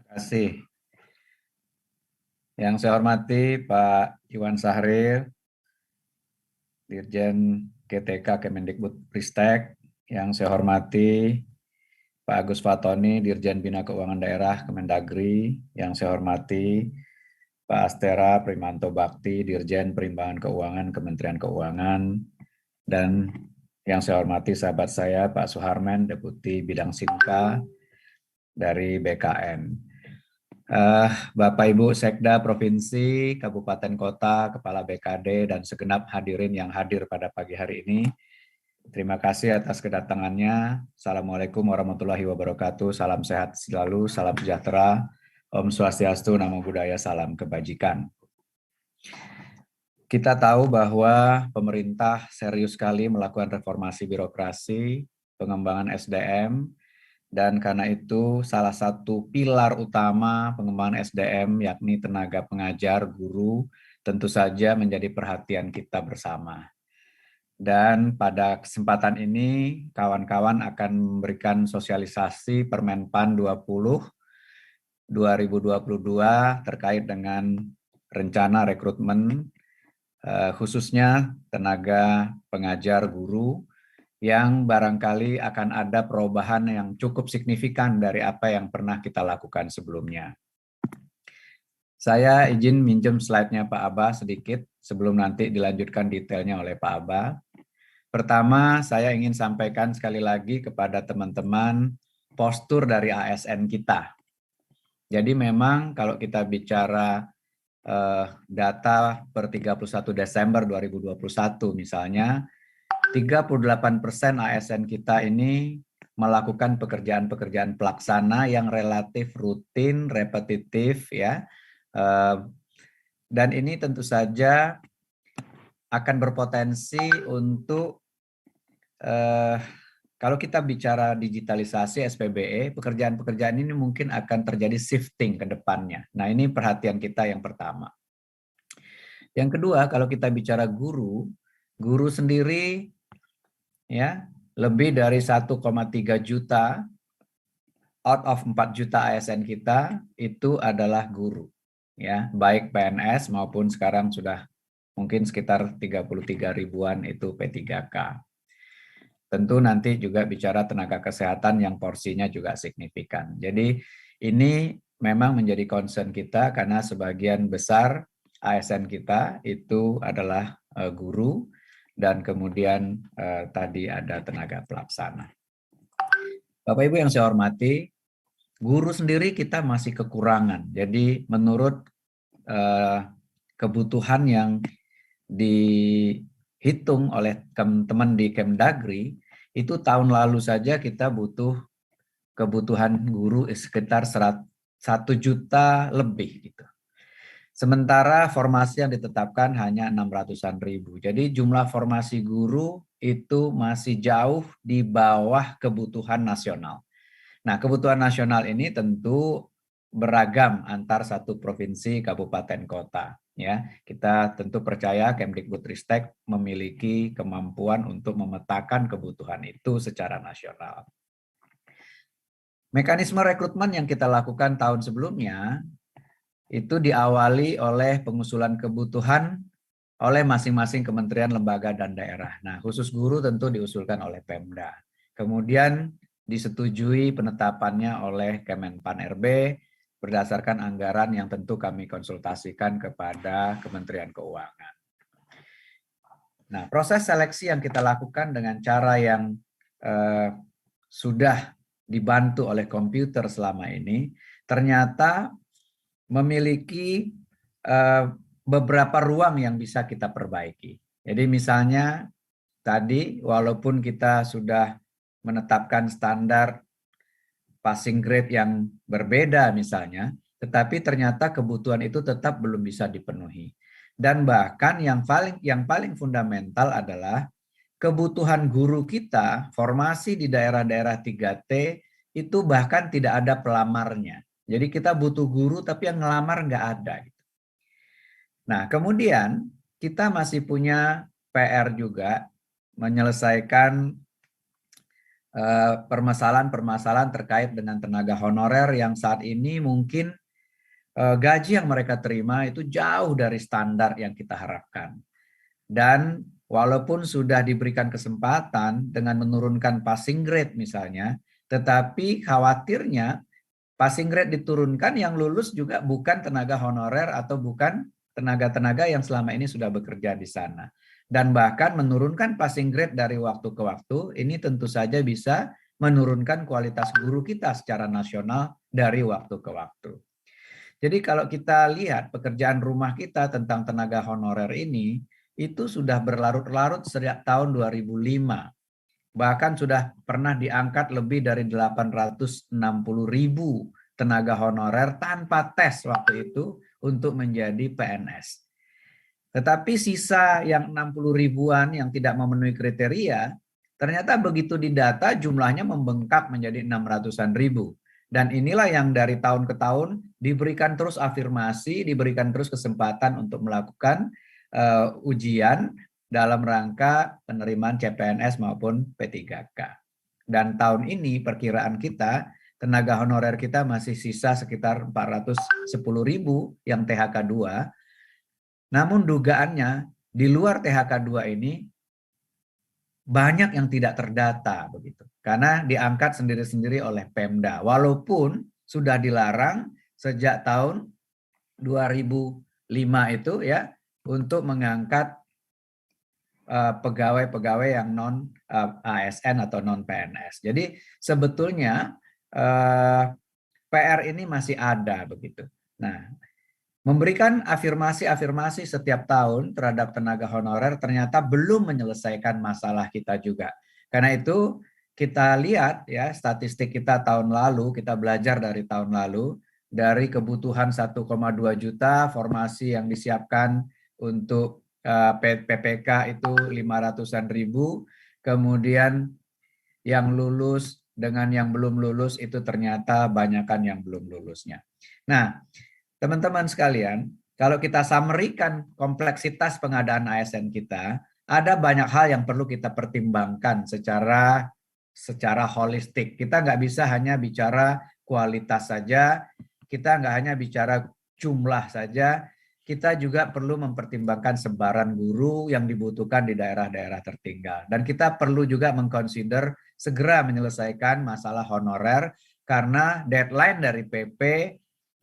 kasih. Yang saya hormati Pak Iwan Sahril, Dirjen GTK Kemendikbudristek. Yang saya hormati Pak Agus Fatoni, Dirjen Bina Keuangan Daerah Kemendagri. Yang saya hormati Pak Astera Primanto Bakti, Dirjen Perimbangan Keuangan Kementerian Keuangan. Dan yang saya hormati sahabat saya Pak Suharmen, Deputi Bidang Sinka dari BKN. Bapak Ibu Sekda Provinsi, Kabupaten Kota, Kepala BKD, dan segenap hadirin yang hadir pada pagi hari ini. Terima kasih atas kedatangannya. Assalamualaikum warahmatullahi wabarakatuh. Salam sehat selalu, salam sejahtera. Om Swastiastu, Namo Buddhaya, salam kebajikan. Kita tahu bahwa pemerintah serius sekali melakukan reformasi birokrasi, pengembangan SDM, dan karena itu salah satu pilar utama pengembangan SDM yakni tenaga pengajar, guru, tentu saja menjadi perhatian kita bersama. Dan pada kesempatan ini kawan-kawan akan memberikan sosialisasi Permenpan 20 2022 terkait dengan rencana rekrutmen khususnya tenaga pengajar guru yang barangkali akan ada perubahan yang cukup signifikan dari apa yang pernah kita lakukan sebelumnya. Saya izin minjem slide-nya Pak Aba sedikit sebelum nanti dilanjutkan detailnya oleh Pak Aba. Pertama, saya ingin sampaikan sekali lagi kepada teman-teman postur dari ASN kita. Jadi memang kalau kita bicara data per 31 Desember 2021 misalnya, 38% ASN kita ini melakukan pekerjaan-pekerjaan pelaksana yang relatif rutin, repetitif ya. Dan ini tentu saja akan berpotensi untuk kalau kita bicara digitalisasi SPBE, pekerjaan-pekerjaan ini mungkin akan terjadi shifting ke depannya. Nah, ini perhatian kita yang pertama. Yang kedua, kalau kita bicara guru sendiri ya lebih dari 1,3 juta out of 4 juta ASN kita itu adalah guru ya, baik PNS maupun sekarang sudah mungkin sekitar 33 ribuan itu P3K. Tentu nanti juga bicara tenaga kesehatan yang porsinya juga signifikan. Jadi ini memang menjadi concern kita karena sebagian besar ASN kita itu adalah guru dan kemudian tadi ada tenaga pelaksana. Bapak Ibu yang saya hormati, guru sendiri kita masih kekurangan. Jadi menurut kebutuhan yang dihitung oleh teman-teman di Kemdagri, itu tahun lalu saja kita butuh kebutuhan guru sekitar 1 juta lebih gitu. Sementara formasi yang ditetapkan hanya 600-an ribu. Jadi jumlah formasi guru itu masih jauh di bawah kebutuhan nasional. Nah, kebutuhan nasional ini tentu beragam antar satu provinsi, kabupaten, kota. Ya, kita tentu percaya Kemdikbudristek memiliki kemampuan untuk memetakan kebutuhan itu secara nasional. Mekanisme rekrutmen yang kita lakukan tahun sebelumnya itu diawali oleh pengusulan kebutuhan oleh masing-masing kementerian, lembaga, dan daerah. Nah, khusus guru tentu diusulkan oleh Pemda. Kemudian disetujui penetapannya oleh Kemenpan RB berdasarkan anggaran yang tentu kami konsultasikan kepada Kementerian Keuangan. Nah, proses seleksi yang kita lakukan dengan cara yang sudah dibantu oleh komputer selama ini, ternyata memiliki beberapa ruang yang bisa kita perbaiki. Jadi misalnya tadi walaupun kita sudah menetapkan standar passing grade yang berbeda misalnya, tetapi ternyata kebutuhan itu tetap belum bisa dipenuhi. Dan bahkan yang paling fundamental adalah kebutuhan guru kita, formasi di daerah-daerah 3T itu bahkan tidak ada pelamarnya. Jadi kita butuh guru tapi yang ngelamar nggak ada. Nah, kemudian kita masih punya PR juga menyelesaikan permasalahan-permasalahan terkait dengan tenaga honorer yang saat ini mungkin gaji yang mereka terima itu jauh dari standar yang kita harapkan. Dan walaupun sudah diberikan kesempatan dengan menurunkan passing grade misalnya, tetapi khawatirnya passing grade diturunkan yang lulus juga bukan tenaga honorer atau bukan tenaga-tenaga yang selama ini sudah bekerja di sana. Dan bahkan menurunkan passing grade dari waktu ke waktu, ini tentu saja bisa menurunkan kualitas guru kita secara nasional dari waktu ke waktu. Jadi kalau kita lihat pekerjaan rumah kita tentang tenaga honorer ini, itu sudah berlarut-larut sejak tahun 2005. Bahkan sudah pernah diangkat lebih dari 860.000 tenaga honorer tanpa tes waktu itu untuk menjadi PNS. Tetapi sisa yang 60 ribuan yang tidak memenuhi kriteria, ternyata begitu didata jumlahnya membengkak menjadi 600-an ribu. Dan inilah yang dari tahun ke tahun diberikan terus afirmasi, diberikan terus kesempatan untuk melakukan ujian dalam rangka penerimaan CPNS maupun P3K. Dan tahun ini perkiraan kita, tenaga honorer kita masih sisa sekitar 410.000 yang THK 2. Namun dugaannya di luar THK 2 ini banyak yang tidak terdata begitu. Karena diangkat sendiri-sendiri oleh Pemda. Walaupun sudah dilarang sejak tahun 2005 itu ya untuk mengangkat pegawai-pegawai yang non ASN atau non PNS. Jadi sebetulnya PR ini masih ada begitu. Nah, memberikan afirmasi-afirmasi setiap tahun terhadap tenaga honorer ternyata belum menyelesaikan masalah kita juga. Karena itu kita lihat ya statistik kita tahun lalu, kita belajar dari tahun lalu, dari kebutuhan 1,2 juta formasi yang disiapkan untuk PPK itu 500-an ribu, kemudian yang lulus dengan yang belum lulus itu ternyata banyakan yang belum lulusnya. Nah, teman-teman sekalian, kalau kita summary-kan kompleksitas pengadaan ASN kita, ada banyak hal yang perlu kita pertimbangkan secara holistik. Kita nggak bisa hanya bicara kualitas saja, kita nggak hanya bicara jumlah saja, kita juga perlu mempertimbangkan sebaran guru yang dibutuhkan di daerah-daerah tertinggal. Dan kita perlu juga mengconsider segera menyelesaikan masalah honorer karena deadline dari PP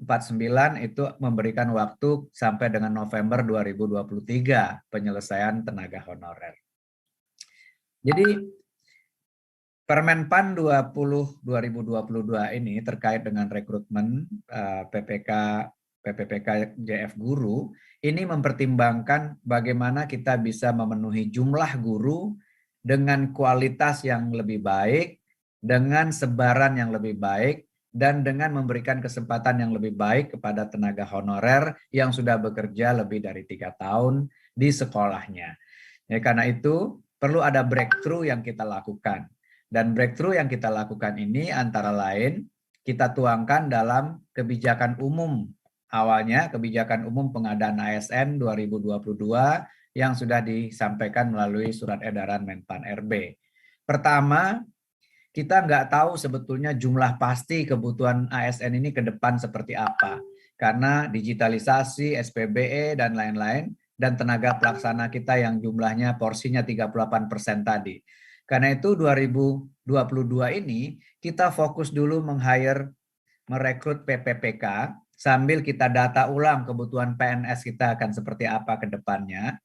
49 itu memberikan waktu sampai dengan November 2023 penyelesaian tenaga honorer. Jadi Permenpan 20 2022 ini terkait dengan rekrutmen PPPK JF guru ini mempertimbangkan bagaimana kita bisa memenuhi jumlah guru dengan kualitas yang lebih baik, dengan sebaran yang lebih baik, dan dengan memberikan kesempatan yang lebih baik kepada tenaga honorer yang sudah bekerja lebih dari 3 tahun di sekolahnya. Ya, karena itu perlu ada breakthrough yang kita lakukan. Dan breakthrough yang kita lakukan ini antara lain kita tuangkan dalam kebijakan umum. Awalnya kebijakan umum pengadaan ASN 2022 yang sudah disampaikan melalui surat edaran Menpan RB. Pertama, kita nggak tahu sebetulnya jumlah pasti kebutuhan ASN ini ke depan seperti apa. Karena digitalisasi, SPBE, dan lain-lain, dan tenaga pelaksana kita yang jumlahnya porsinya 38% tadi. Karena itu 2022 ini kita fokus dulu merekrut PPPK, sambil kita data ulang kebutuhan PNS kita akan seperti apa ke depannya.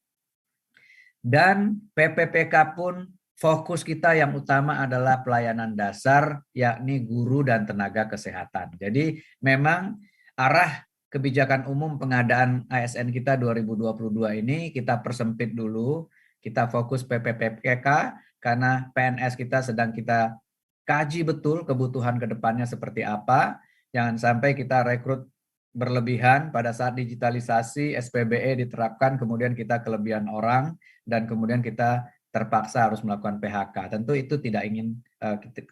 Dan PPPK pun fokus kita yang utama adalah pelayanan dasar, yakni guru dan tenaga kesehatan. Jadi memang arah kebijakan umum pengadaan ASN kita 2022 ini kita persempit dulu, kita fokus PPPK karena PNS kita sedang kita kaji betul kebutuhan ke depannya seperti apa. Jangan sampai kita rekrut berlebihan pada saat digitalisasi SPBE diterapkan, kemudian kita kelebihan orang dan kemudian kita terpaksa harus melakukan PHK. Tentu itu tidak ingin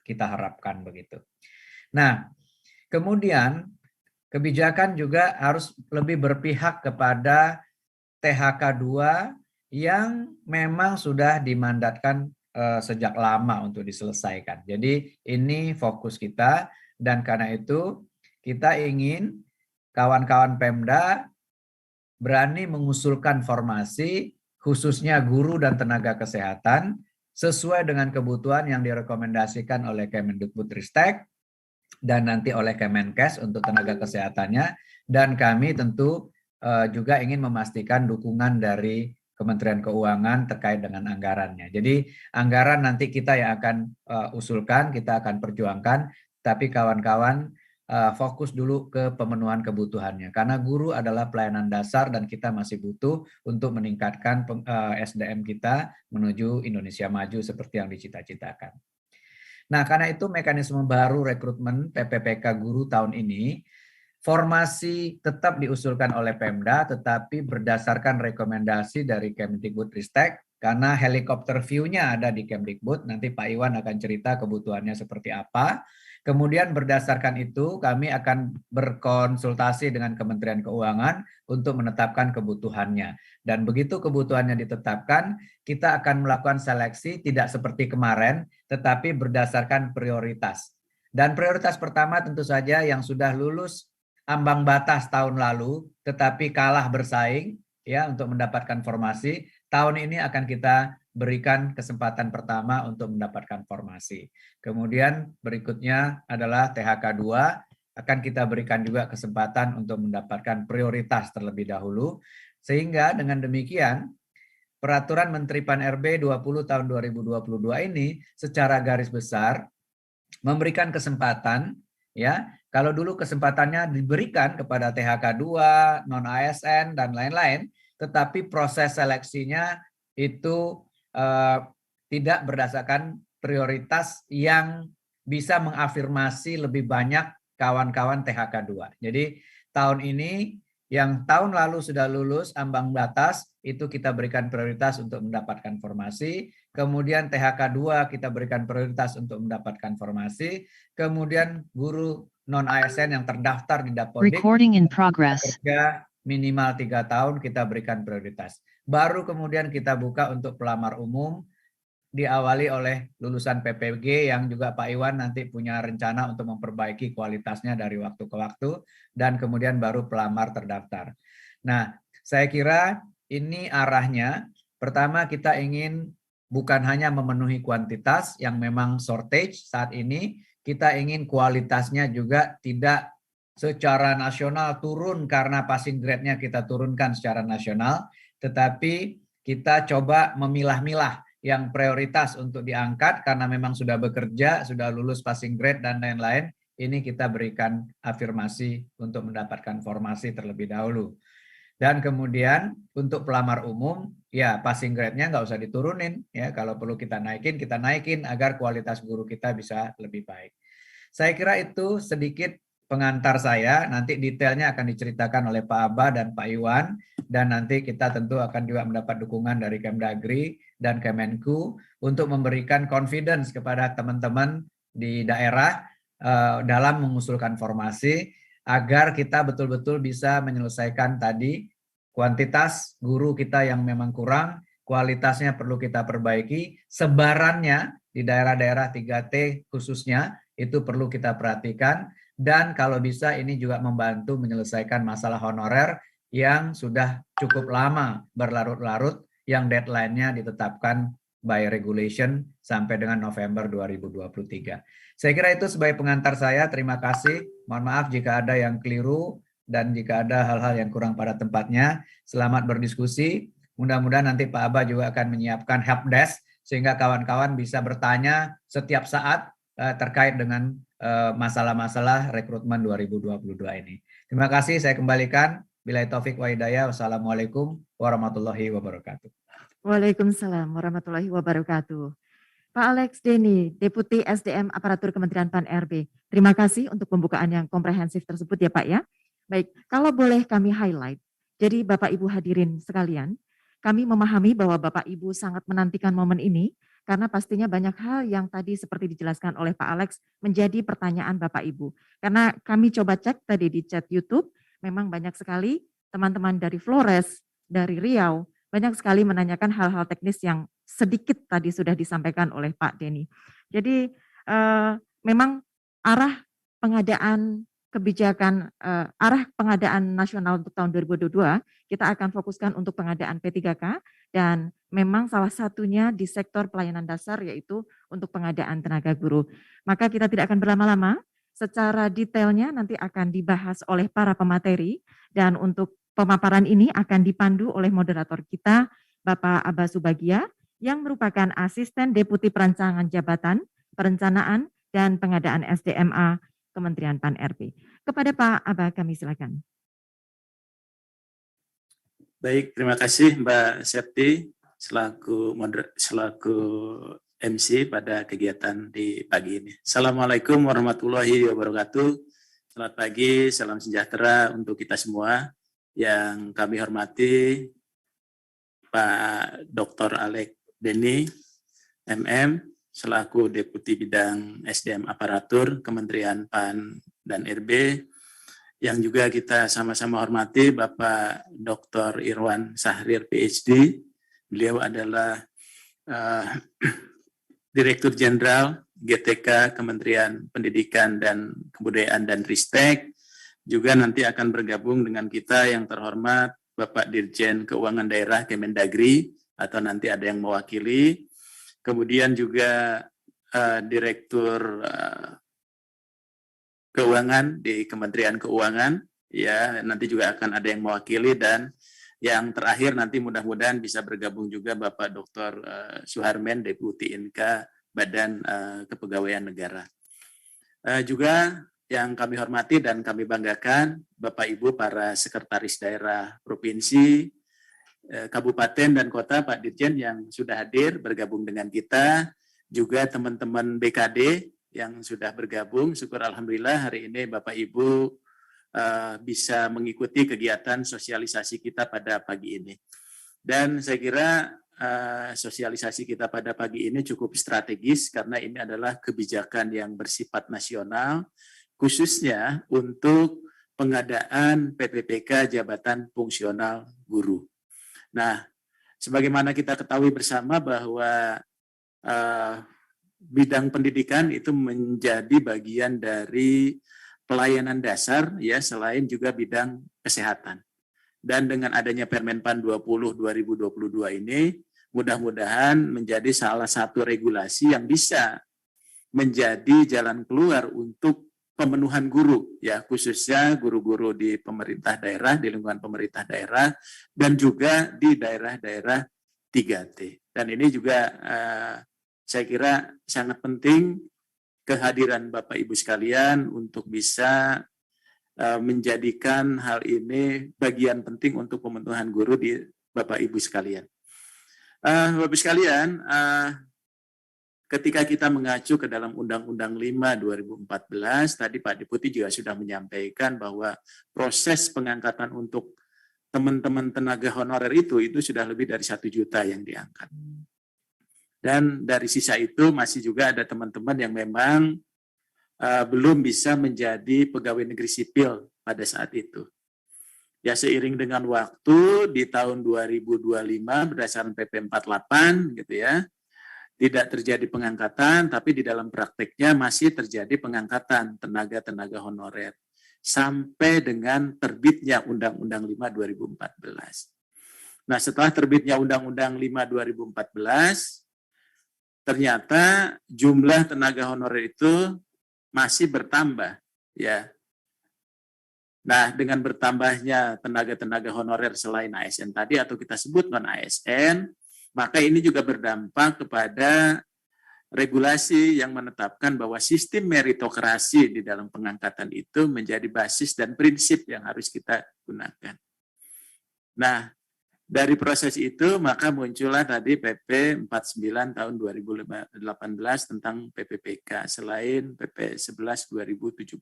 kita harapkan begitu. Nah, kemudian kebijakan juga harus lebih berpihak kepada THK 2 yang memang sudah dimandatkan sejak lama untuk diselesaikan. Jadi ini fokus kita, dan karena itu kita ingin kawan-kawan Pemda berani mengusulkan formasi khususnya guru dan tenaga kesehatan sesuai dengan kebutuhan yang direkomendasikan oleh Kemendikbudristek dan nanti oleh Kemenkes untuk tenaga kesehatannya, dan kami tentu juga ingin memastikan dukungan dari Kementerian Keuangan terkait dengan anggarannya. Jadi anggaran nanti kita yang akan usulkan, kita akan perjuangkan, tapi kawan-kawan fokus dulu ke pemenuhan kebutuhannya. Karena guru adalah pelayanan dasar dan kita masih butuh untuk meningkatkan SDM kita menuju Indonesia maju seperti yang dicita-citakan. Nah, karena itu mekanisme baru rekrutmen PPPK guru tahun ini, formasi tetap diusulkan oleh Pemda, tetapi berdasarkan rekomendasi dari Kemdikbudristek, karena helikopter view-nya ada di Kemdikbud, nanti Pak Iwan akan cerita kebutuhannya seperti apa. Kemudian berdasarkan itu kami akan berkonsultasi dengan Kementerian Keuangan untuk menetapkan kebutuhannya. Dan begitu kebutuhannya ditetapkan, kita akan melakukan seleksi tidak seperti kemarin, tetapi berdasarkan prioritas. Dan prioritas pertama tentu saja yang sudah lulus ambang batas tahun lalu, tetapi kalah bersaing ya untuk mendapatkan formasi. Tahun ini akan kita berikan kesempatan pertama untuk mendapatkan formasi. Kemudian berikutnya adalah THK 2, akan kita berikan juga kesempatan untuk mendapatkan prioritas terlebih dahulu. Sehingga dengan demikian Peraturan Menteri Pan-RB 20 tahun 2022 ini secara garis besar memberikan kesempatan, ya, kalau dulu kesempatannya diberikan kepada THK 2, non-ASN, dan lain-lain, tetapi proses seleksinya itu tidak berdasarkan prioritas yang bisa mengafirmasi lebih banyak kawan-kawan THK 2. Jadi tahun ini yang tahun lalu sudah lulus ambang batas, itu kita berikan prioritas untuk mendapatkan formasi. Kemudian THK 2 kita berikan prioritas untuk mendapatkan formasi. Kemudian guru non-ASN yang terdaftar di Dapodik, kerja minimal 3 tahun kita berikan prioritas. Baru kemudian kita buka untuk pelamar umum, diawali oleh lulusan PPG yang juga Pak Iwan nanti punya rencana untuk memperbaiki kualitasnya dari waktu ke waktu, dan kemudian baru pelamar terdaftar. Nah, saya kira ini arahnya. Pertama kita ingin bukan hanya memenuhi kuantitas yang memang shortage saat ini, kita ingin kualitasnya juga tidak secara nasional turun karena passing grade-nya kita turunkan secara nasional, tetapi kita coba memilah-milah yang prioritas untuk diangkat karena memang sudah bekerja, sudah lulus passing grade dan lain-lain, ini kita berikan afirmasi untuk mendapatkan formasi terlebih dahulu. Dan kemudian untuk pelamar umum, ya passing grade-nya nggak usah diturunin, ya kalau perlu kita naikin agar kualitas guru kita bisa lebih baik. Saya kira itu sedikit pengantar saya, nanti detailnya akan diceritakan oleh Pak Aba dan Pak Iwan, dan nanti kita tentu akan juga mendapat dukungan dari Kemdagri dan Kemenku untuk memberikan confidence kepada teman-teman di daerah dalam mengusulkan formasi, agar kita betul-betul bisa menyelesaikan tadi kuantitas guru kita yang memang kurang, kualitasnya perlu kita perbaiki, sebarannya di daerah-daerah 3T khususnya itu perlu kita perhatikan, dan kalau bisa ini juga membantu menyelesaikan masalah honorer yang sudah cukup lama berlarut-larut, yang deadline-nya ditetapkan by regulation sampai dengan November 2023. Saya kira itu sebagai pengantar saya. Terima kasih. Mohon maaf jika ada yang keliru dan jika ada hal-hal yang kurang pada tempatnya. Selamat berdiskusi. Mudah-mudahan nanti Pak Aba juga akan menyiapkan helpdesk sehingga kawan-kawan bisa bertanya setiap saat terkait dengan masalah-masalah rekrutmen 2022 ini. Terima kasih, saya kembalikan. Billahi taufik wa hidayah. Wassalamualaikum warahmatullahi wabarakatuh. Waalaikumsalam warahmatullahi wabarakatuh. Pak Alex Denny, Deputi SDM Aparatur Kementerian Pan-RB. Terima kasih untuk pembukaan yang komprehensif tersebut ya Pak ya. Baik, kalau boleh kami highlight. Jadi Bapak Ibu hadirin sekalian, kami memahami bahwa Bapak Ibu sangat menantikan momen ini karena pastinya banyak hal yang tadi seperti dijelaskan oleh Pak Alex menjadi pertanyaan Bapak Ibu. Karena kami coba cek tadi di chat YouTube, memang banyak sekali teman-teman dari Flores, dari Riau, banyak sekali menanyakan hal-hal teknis yang sedikit tadi sudah disampaikan oleh Pak Denny. Jadi memang arah pengadaan kebijakan, arah pengadaan nasional untuk tahun 2022 kita akan fokuskan untuk pengadaan P3K dan memang salah satunya di sektor pelayanan dasar yaitu untuk pengadaan tenaga guru. Maka kita tidak akan berlama-lama, secara detailnya nanti akan dibahas oleh para pemateri dan untuk pemaparan ini akan dipandu oleh moderator kita, Bapak Abbas Subagia, yang merupakan Asisten Deputi Perancangan Jabatan, Perencanaan, dan Pengadaan SDMA Kementerian Pan-RB. Kepada Pak Abba kami silakan. Baik, terima kasih Mbak Septi selaku MC pada kegiatan di pagi ini. Assalamualaikum warahmatullahi wabarakatuh. Selamat pagi, salam sejahtera untuk kita semua. Yang kami hormati Pak Dr. Alex Denny, MM, selaku Deputi Bidang SDM Aparatur Kementerian PAN dan RB, yang juga kita sama-sama hormati Bapak Dr. Irwan Sahrir PhD. Beliau adalah Direktur Jenderal GTK Kementerian Pendidikan dan Kebudayaan dan Ristek. Juga nanti akan bergabung dengan kita yang terhormat Bapak Dirjen Keuangan Daerah Kemendagri, atau nanti ada yang mewakili. Kemudian juga Direktur Keuangan di Kementerian Keuangan, ya nanti juga akan ada yang mewakili, dan yang terakhir nanti mudah-mudahan bisa bergabung juga Bapak Dr. Suharmen, Deputi Inka Badan Kepegawaian Negara. Juga yang kami hormati dan kami banggakan Bapak Ibu para sekretaris daerah provinsi, kabupaten dan kota, Pak Dirjen yang sudah hadir bergabung dengan kita, juga teman-teman BKD yang sudah bergabung. Syukur alhamdulillah hari ini Bapak Ibu bisa mengikuti kegiatan sosialisasi kita pada pagi ini. Dan saya kira sosialisasi kita pada pagi ini cukup strategis karena ini adalah kebijakan yang bersifat nasional, khususnya untuk pengadaan PPPK Jabatan Fungsional Guru. Nah, sebagaimana kita ketahui bersama bahwa bidang pendidikan itu menjadi bagian dari pelayanan dasar, ya, selain juga bidang kesehatan. Dan dengan adanya Permenpan 20 2022 ini, mudah-mudahan menjadi salah satu regulasi yang bisa menjadi jalan keluar untuk pemenuhan guru, ya, khususnya guru-guru di pemerintah daerah, di lingkungan pemerintah daerah, dan juga di daerah-daerah 3T. Dan ini juga saya kira sangat penting kehadiran Bapak Ibu sekalian untuk bisa menjadikan hal ini bagian penting untuk pemenuhan guru di Bapak Ibu sekalian. Bapak Ibu sekalian, ketika kita mengacu ke dalam Undang-Undang 5 2014, tadi Pak Deputi juga sudah menyampaikan bahwa proses pengangkatan untuk teman-teman tenaga honorer itu sudah lebih dari 1 juta yang diangkat. Dan dari sisa itu masih juga ada teman-teman yang memang belum bisa menjadi pegawai negeri sipil pada saat itu. Ya, seiring dengan waktu di tahun 2025 berdasarkan PP 48 gitu ya, tidak terjadi pengangkatan, tapi di dalam prakteknya masih terjadi pengangkatan tenaga-tenaga honorer sampai dengan terbitnya Undang-Undang 5 2014. Nah, setelah terbitnya Undang-Undang 5 2014, ternyata jumlah tenaga honorer itu masih bertambah, ya. Nah, dengan bertambahnya tenaga-tenaga honorer selain ASN tadi atau kita sebut non-ASN, maka ini juga berdampak kepada regulasi yang menetapkan bahwa sistem meritokrasi di dalam pengangkatan itu menjadi basis dan prinsip yang harus kita gunakan. Nah, dari proses itu maka muncullah tadi PP 49 tahun 2018 tentang PPPK selain PP 11 2017.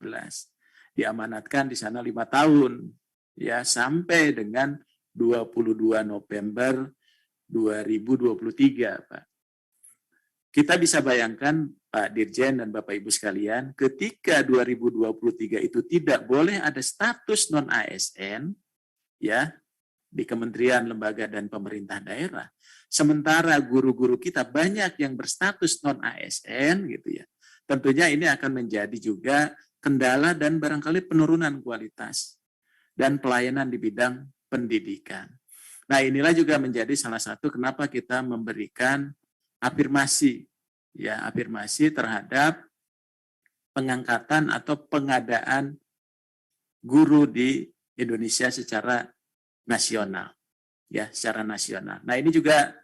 Diamanatkan di sana 5 tahun ya sampai dengan 22 November 2023, Pak. Kita bisa bayangkan Pak Dirjen dan Bapak Ibu sekalian, ketika 2023 itu tidak boleh ada status non-ASN, ya, di kementerian, lembaga, dan pemerintah daerah. Sementara guru-guru kita banyak yang berstatus non-ASN gitu ya. Tentunya ini akan menjadi juga kendala dan barangkali penurunan kualitas dan pelayanan di bidang pendidikan. Nah, inilah juga menjadi salah satu kenapa kita memberikan afirmasi terhadap pengangkatan atau pengadaan guru di Indonesia secara nasional, secara nasional. Nah, ini juga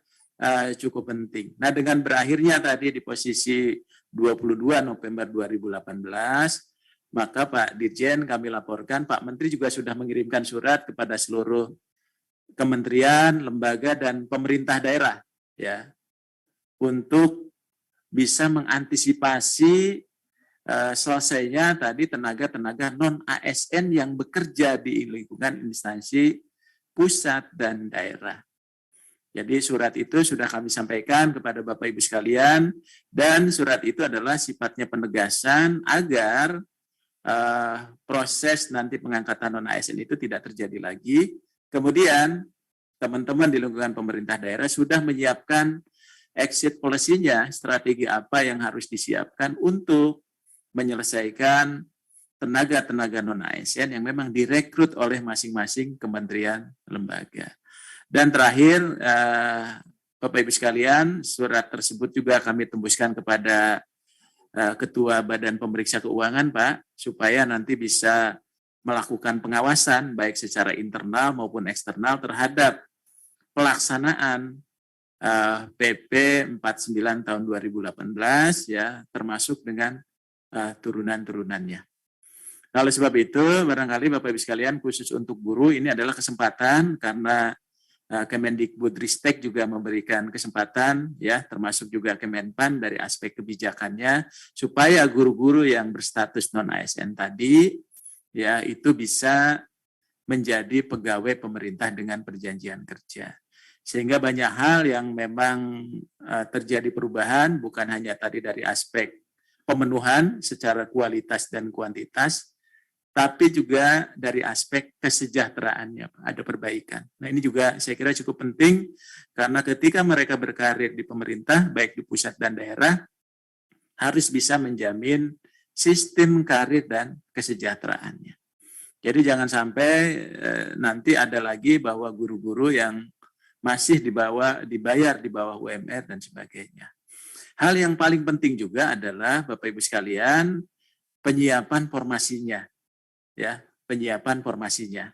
cukup penting. Nah, dengan berakhirnya tadi di posisi 22 November 2018, maka Pak Dirjen kami laporkan, Pak Menteri juga sudah mengirimkan surat kepada seluruh kementerian, lembaga, dan pemerintah daerah untuk bisa mengantisipasi selesainya tadi tenaga-tenaga non-ASN yang bekerja di lingkungan instansi pusat dan daerah. Jadi surat itu sudah kami sampaikan kepada Bapak Ibu sekalian, dan surat itu adalah sifatnya penegasan agar proses nanti pengangkatan non-ASN itu tidak terjadi lagi. Kemudian teman-teman di lingkungan pemerintah daerah sudah menyiapkan exit policy-nya, strategi apa yang harus disiapkan untuk menyelesaikan tenaga-tenaga non-ASN yang memang direkrut oleh masing-masing kementerian lembaga. Dan terakhir, Bapak Ibu sekalian, surat tersebut juga kami tembuskan kepada Ketua Badan Pemeriksa Keuangan, Pak, supaya nanti bisa melakukan pengawasan baik secara internal maupun eksternal terhadap pelaksanaan PP 49 tahun 2018 termasuk dengan turunan-turunannya. Nah, oleh sebab itu, barangkali Bapak Ibu sekalian, khusus untuk guru ini adalah kesempatan karena Kemendikbudristek juga memberikan kesempatan termasuk juga Kemenpan dari aspek kebijakannya supaya guru-guru yang berstatus non-ASN tadi itu bisa menjadi pegawai pemerintah dengan perjanjian kerja. Sehingga banyak hal yang memang terjadi perubahan bukan hanya tadi dari aspek pemenuhan secara kualitas dan kuantitas, tapi juga dari aspek kesejahteraannya ada perbaikan. Nah, ini juga saya kira cukup penting karena ketika mereka berkarir di pemerintah, baik di pusat dan daerah, harus bisa menjamin sistem karir dan kesejahteraannya. Jadi jangan sampai nanti ada lagi bahwa guru-guru yang masih dibayar di bawah UMR dan sebagainya. Hal yang paling penting juga adalah Bapak Ibu sekalian, penyiapan formasinya. Penyiapan formasinya.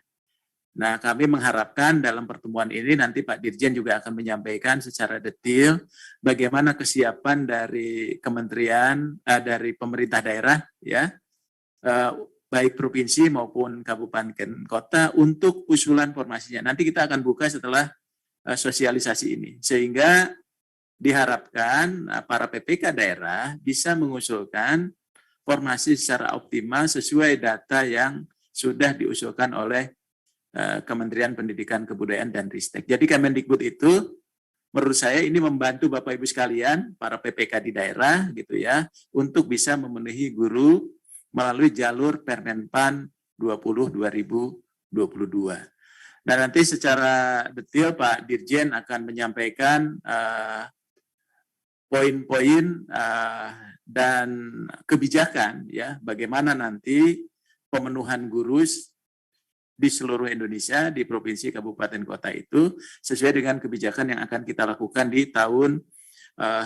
Nah, kami mengharapkan dalam pertemuan ini nanti Pak Dirjen juga akan menyampaikan secara detail bagaimana kesiapan dari kementerian, dari pemerintah daerah, baik provinsi maupun kabupaten kota untuk usulan formasinya. Nanti kita akan buka setelah sosialisasi ini, sehingga diharapkan para PPK daerah bisa mengusulkan formasi secara optimal sesuai data yang sudah diusulkan oleh Kementerian Pendidikan, Kebudayaan, dan Ristek. Jadi Kemendikbud itu menurut saya ini membantu Bapak Ibu sekalian, para PPK di daerah gitu untuk bisa memenuhi guru melalui jalur Permenpan 20/2022. Dan nanti secara detail Pak Dirjen akan menyampaikan poin-poin dan kebijakan bagaimana nanti pemenuhan guru di seluruh Indonesia di provinsi, kabupaten, kota itu sesuai dengan kebijakan yang akan kita lakukan di tahun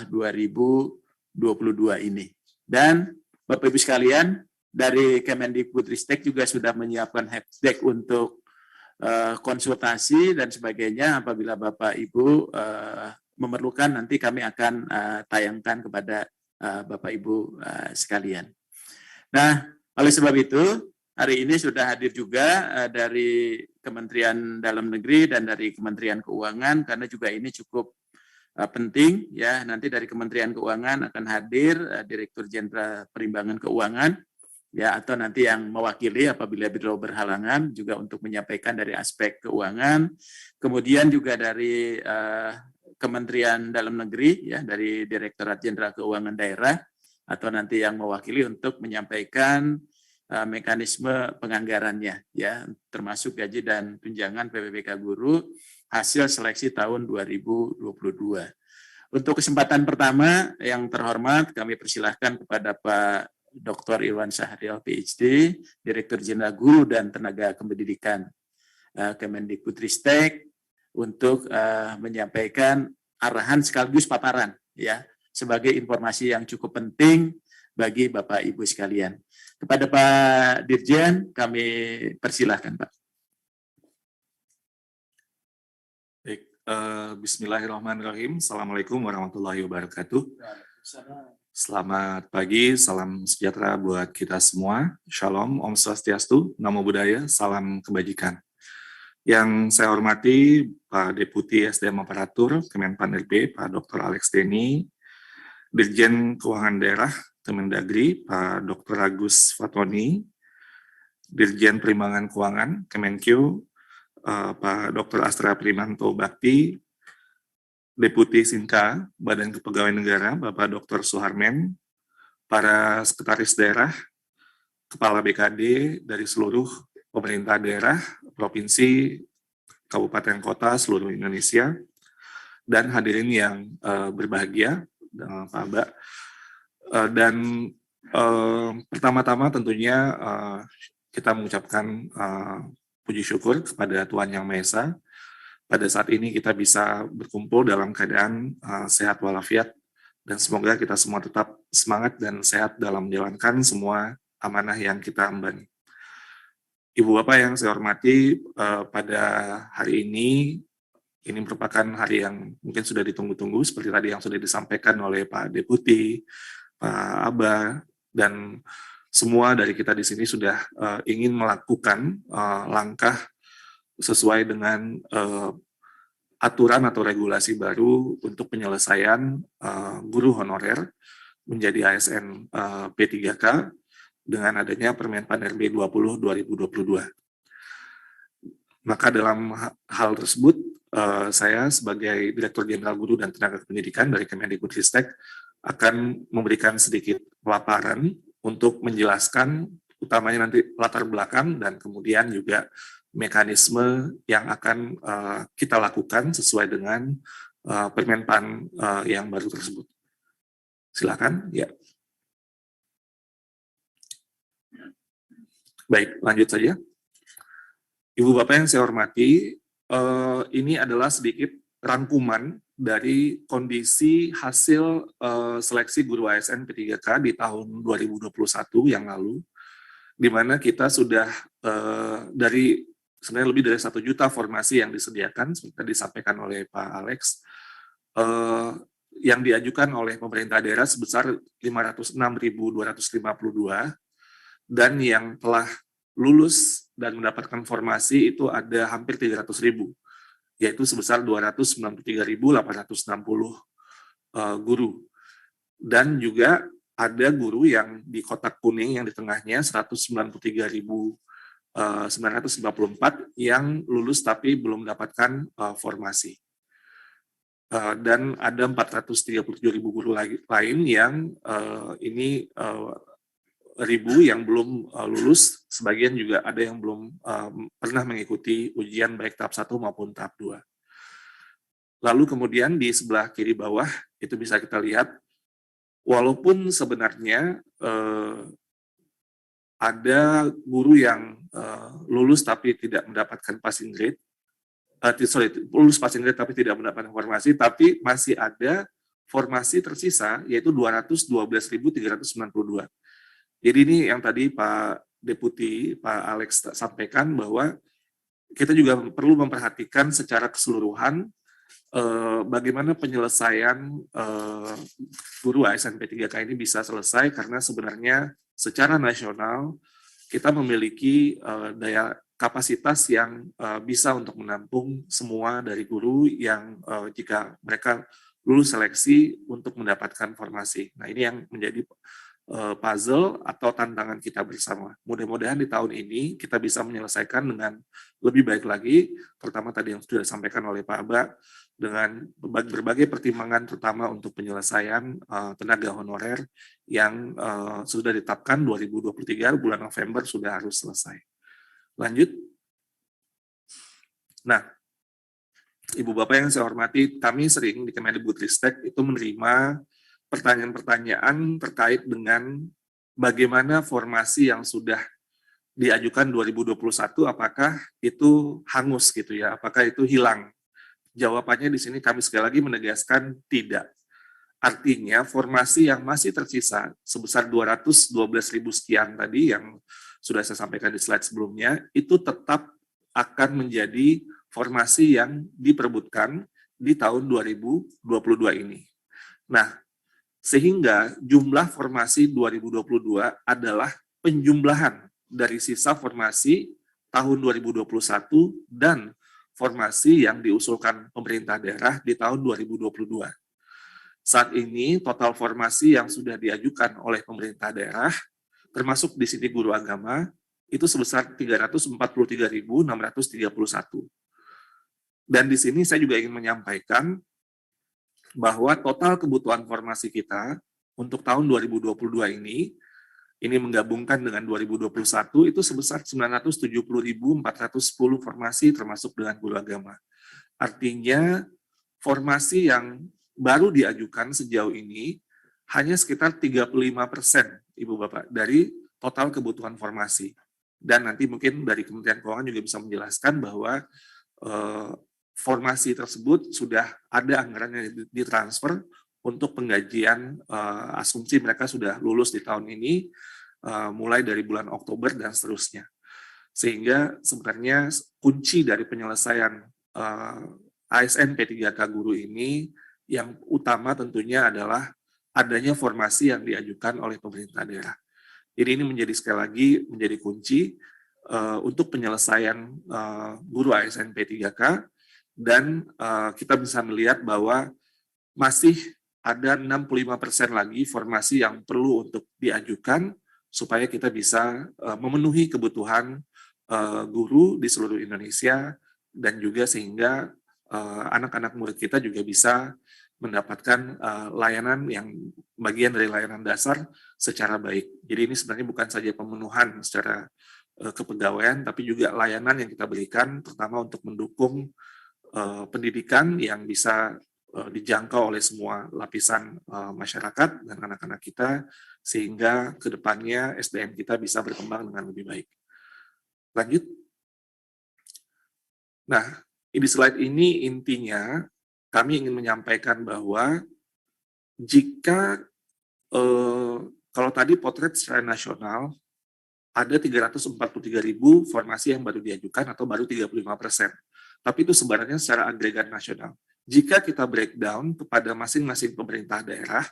2022 ini. Dan Bapak Ibu sekalian, dari Kemendikbudristek juga sudah menyiapkan helpdesk untuk konsultasi dan sebagainya. Apabila Bapak Ibu memerlukan, nanti kami akan tayangkan kepada Bapak Ibu sekalian. Nah, oleh sebab itu, hari ini sudah hadir juga dari Kementerian Dalam Negeri dan dari Kementerian Keuangan, karena juga ini cukup penting Nanti dari Kementerian Keuangan akan hadir Direktur Jenderal Perimbangan Keuangan atau nanti yang mewakili apabila beliau berhalangan juga untuk menyampaikan dari aspek keuangan. Kemudian juga dari Kementerian Dalam Negeri dari Direktorat Jenderal Keuangan Daerah atau nanti yang mewakili untuk menyampaikan mekanisme penganggarannya, ya, termasuk gaji dan tunjangan PPBK guru hasil seleksi tahun 2022. Untuk kesempatan pertama yang terhormat, kami persilahkan kepada Pak Dr. Irwan Syahrial, PhD, Direktur Jenderal Guru dan Tenaga Kependidikan Kemendikbudristek, untuk menyampaikan arahan sekaligus paparan, ya, sebagai informasi yang cukup penting bagi Bapak Ibu sekalian. Kepada Pak Dirjen, kami persilahkan, Pak. Baik, bismillahirrahmanirrahim. Assalamualaikum warahmatullahi wabarakatuh. Selamat pagi, salam sejahtera buat kita semua. Shalom, Om Swastiastu, Namo Buddhaya, salam kebajikan. Yang saya hormati Pak Deputi SDM Aparatur Kemenpan RB, Pak Dr. Alex Deni, Dirjen Keuangan Daerah Kemendagri, Pak Dr. Agus Fatoni, Dirjen Perimbangan Keuangan Kemenkeu, Pak Dr. Astra Primanto Bakti, Deputi Sinka Badan Kepegawaian Negara, Bapak Dr. Suharmen, para sekretaris daerah, kepala BKD dari seluruh pemerintah daerah, provinsi, kabupaten kota seluruh Indonesia, dan hadirin yang berbahagia, Pak Mbak. Dan pertama-tama tentunya kita mengucapkan puji syukur kepada Tuhan Yang Maha Esa. Pada saat ini kita bisa berkumpul dalam keadaan sehat walafiat, dan semoga kita semua tetap semangat dan sehat dalam menjalankan semua amanah yang kita emban. Ibu Bapak yang saya hormati, pada hari ini merupakan hari yang mungkin sudah ditunggu-tunggu, seperti tadi yang sudah disampaikan oleh Pak Deputi, Pak Aba, dan semua dari kita di sini sudah ingin melakukan langkah sesuai dengan aturan atau regulasi baru untuk penyelesaian guru honorer menjadi ASN P3K dengan adanya Permenpan RB 20/2022. Maka dalam hal tersebut, saya sebagai Direktur Jenderal Guru dan Tenaga Kependidikan dari Kemendikbudristek akan memberikan sedikit paparan untuk menjelaskan utamanya nanti latar belakang dan kemudian juga mekanisme yang akan kita lakukan sesuai dengan Permenpan yang baru tersebut. Silakan, ya. Baik, lanjut saja. Ibu Bapak yang saya hormati, ini adalah sedikit rangkuman dari kondisi hasil seleksi guru ASN P3K di tahun 2021 yang lalu, di mana kita sudah dari sebenarnya lebih dari 1 juta formasi yang disediakan, seperti disampaikan oleh Pak Alex, yang diajukan oleh pemerintah daerah sebesar 506.252, dan yang telah lulus dan mendapatkan formasi itu ada hampir 300.000, yaitu sebesar 293.860 guru. Dan juga ada guru yang di kotak kuning yang di tengahnya 193.954 yang lulus tapi belum mendapatkan formasi. Dan ada 437.000 guru lain yang ribu yang belum lulus, sebagian juga ada yang belum pernah mengikuti ujian baik tahap 1 maupun tahap 2. Lalu kemudian di sebelah kiri bawah itu bisa kita lihat, walaupun sebenarnya ada guru yang lulus tapi tidak mendapatkan passing grade, lulus passing grade tapi tidak mendapatkan formasi, tapi masih ada formasi tersisa yaitu 212.392. Jadi ini yang tadi Pak Deputi, Pak Alex sampaikan bahwa kita juga perlu memperhatikan secara keseluruhan bagaimana penyelesaian guru ASN P3K ini bisa selesai, karena sebenarnya secara nasional kita memiliki daya kapasitas yang bisa untuk menampung semua dari guru yang jika mereka lulus seleksi untuk mendapatkan formasi. Nah, ini yang menjadi puzzle atau tantangan kita bersama. Mudah-mudahan di tahun ini kita bisa menyelesaikan dengan lebih baik lagi, terutama tadi yang sudah disampaikan oleh Pak Aba, dengan berbagai pertimbangan terutama untuk penyelesaian tenaga honorer yang sudah ditetapkan 2023 bulan November sudah harus selesai. Lanjut. Nah, Ibu Bapak yang saya hormati, kami sering di Kemendikbudristek itu menerima pertanyaan-pertanyaan terkait dengan bagaimana formasi yang sudah diajukan 2021, apakah itu hangus gitu ya, apakah itu hilang. Jawabannya di sini kami sekali lagi menegaskan tidak. Artinya formasi yang masih tersisa sebesar 212.000 sekian tadi yang sudah saya sampaikan di slide sebelumnya, itu tetap akan menjadi formasi yang diperebutkan di tahun 2022 ini. Nah, sehingga jumlah formasi 2022 adalah penjumlahan dari sisa formasi tahun 2021 dan formasi yang diusulkan pemerintah daerah di tahun 2022. Saat ini total formasi yang sudah diajukan oleh pemerintah daerah, termasuk di sini guru agama, itu sebesar 343.631. Dan di sini saya juga ingin menyampaikan bahwa total kebutuhan formasi kita untuk tahun 2022 ini menggabungkan dengan 2021 itu sebesar 970.410 formasi termasuk dengan guru agama. Artinya formasi yang baru diajukan sejauh ini hanya sekitar 35%, Ibu Bapak, dari total kebutuhan formasi. Dan nanti mungkin dari Kementerian Keuangan juga bisa menjelaskan bahwa formasi tersebut sudah ada anggaran yang ditransfer untuk penggajian asumsi mereka sudah lulus di tahun ini, mulai dari bulan Oktober dan seterusnya. Sehingga sebenarnya kunci dari penyelesaian ASN P3K guru ini yang utama tentunya adalah adanya formasi yang diajukan oleh pemerintah daerah. Jadi ini menjadi sekali lagi menjadi kunci untuk penyelesaian guru ASN P3K. Dan kita bisa melihat bahwa masih ada 65% lagi formasi yang perlu untuk diajukan supaya kita bisa memenuhi kebutuhan guru di seluruh Indonesia dan juga sehingga anak-anak murid kita juga bisa mendapatkan layanan yang bagian dari layanan dasar secara baik. Jadi ini sebenarnya bukan saja pemenuhan secara kepegawaian, tapi juga layanan yang kita berikan terutama untuk mendukung pendidikan yang bisa dijangkau oleh semua lapisan masyarakat dan anak-anak kita, sehingga ke depannya SDM kita bisa berkembang dengan lebih baik. Lanjut. Nah, di slide ini intinya kami ingin menyampaikan bahwa jika kalau tadi potret secara nasional ada 343.000 formasi yang baru diajukan atau baru 35%. Tapi itu sebenarnya secara agregat nasional. Jika kita breakdown kepada masing-masing pemerintah daerah,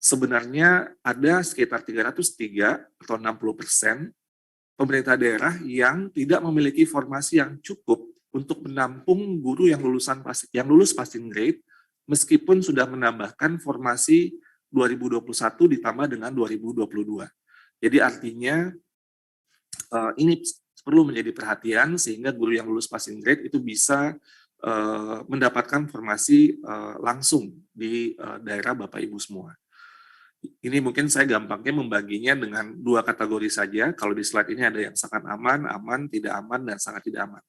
sebenarnya ada sekitar 303 atau 60% pemerintah daerah yang tidak memiliki formasi yang cukup untuk menampung guru yang lulus passing grade, meskipun sudah menambahkan formasi 2021 ditambah dengan 2022. Jadi artinya ini perlu menjadi perhatian sehingga guru yang lulus passing grade itu bisa mendapatkan formasi langsung di daerah Bapak Ibu semua. Ini mungkin saya gampangnya membaginya dengan dua kategori saja. Kalau di slide ini ada yang sangat aman, aman, tidak aman, dan sangat tidak aman.